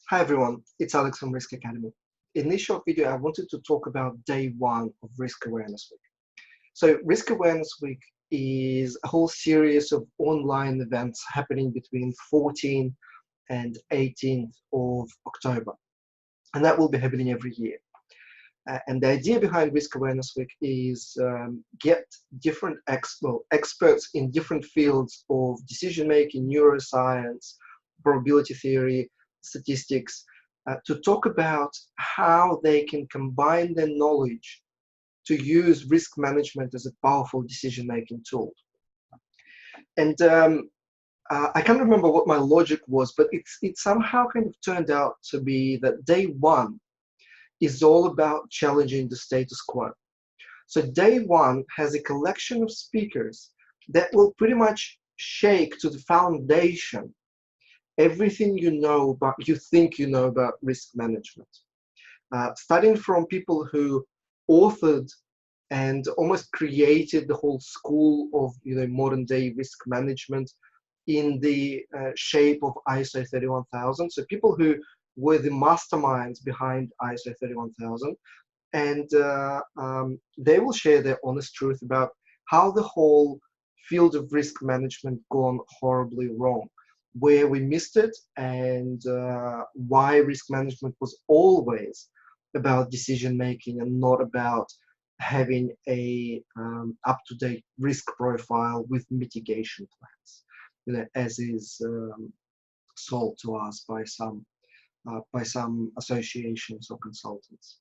Hi everyone, it's Alex from Risk Academy. In this short video, I wanted to talk about day one of Risk Awareness Week. So Risk Awareness Week is a whole series of online events happening between 14th and 18th of October. And that will be happening every year. And the idea behind Risk Awareness Week is get different experts in different fields of decision-making, neuroscience, probability theory, statistics, to talk about how they can combine their knowledge to use risk management as a powerful decision-making tool. And I can't remember what my logic was, but it somehow kind of turned out to be that day one is all about challenging the status quo. So day one has a collection of speakers that will pretty much shake to the foundation everything you think you know about risk management. Starting from people who authored and almost created the whole school of modern day risk management in the shape of ISO 31000. So people who were the masterminds behind ISO 31000, and they will share their honest truth about how the whole field of risk management gone horribly wrong, where we missed it, and why risk management was always about decision making and not about having a up-to-date risk profile with mitigation plans, as is sold to us by some associations or consultants.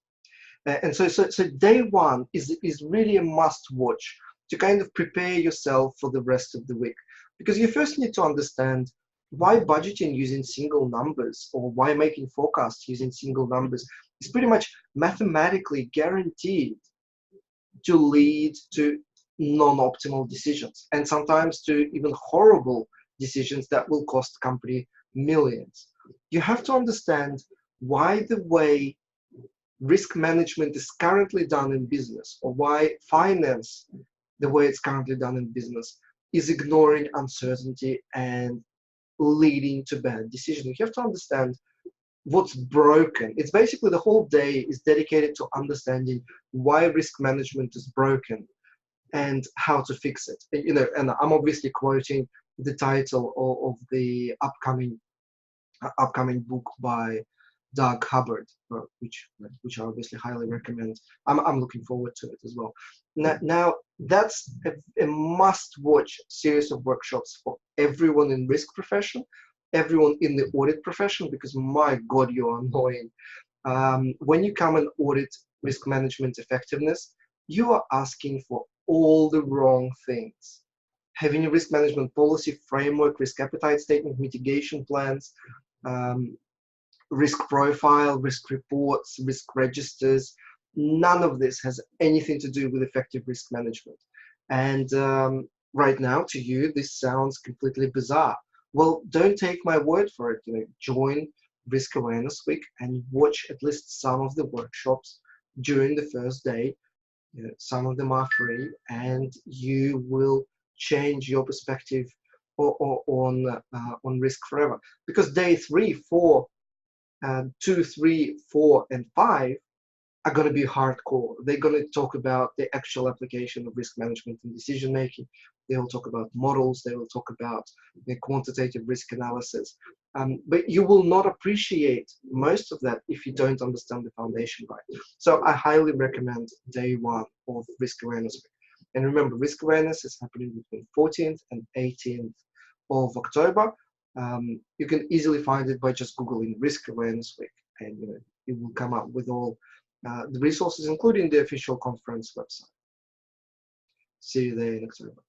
And so day one is really a must-watch to kind of prepare yourself for the rest of the week, because you first need to understand why budgeting using single numbers or why making forecasts using single numbers is pretty much mathematically guaranteed to lead to non-optimal decisions, and sometimes to even horrible decisions that will cost the company millions. You have to understand why the way risk management is currently done in business, or why finance, the way it's currently done in business, is ignoring uncertainty and leading to bad decisions. You have to understand what's broken. It's basically the whole day is dedicated to understanding why risk management is broken and how to fix it. And I'm obviously quoting the title of the upcoming book by Doug Hubbard, which I obviously highly recommend. I'm looking forward to it as well. Now that's a must-watch series of workshops for everyone in risk profession, everyone in the audit profession, because my God, you're annoying. When you come and audit risk management effectiveness, you are asking for all the wrong things. Having a risk management policy framework, risk appetite statement, mitigation plans, risk profile, risk reports, risk registers, none of this has anything to do with effective risk management. And right now, to you, this sounds completely bizarre. Well, don't take my word for it. Join Risk Awareness Week and watch at least some of the workshops during the first day. Some of them are free, and you will change your perspective on risk forever. Because day 3, 4, 2, 3, 4, and 5 are going to be hardcore. They're going to talk about the actual application of risk management and decision making. They will talk about models. They will talk about the quantitative risk analysis. But you will not appreciate most of that if you don't understand the foundation right. So I highly recommend day 1 of Risk Awareness Week. And remember, risk awareness is happening between 14th and 18th of October. You can easily find it by just Googling Risk Awareness Week, and it will come up with all the resources, including the official conference website. See you there in October.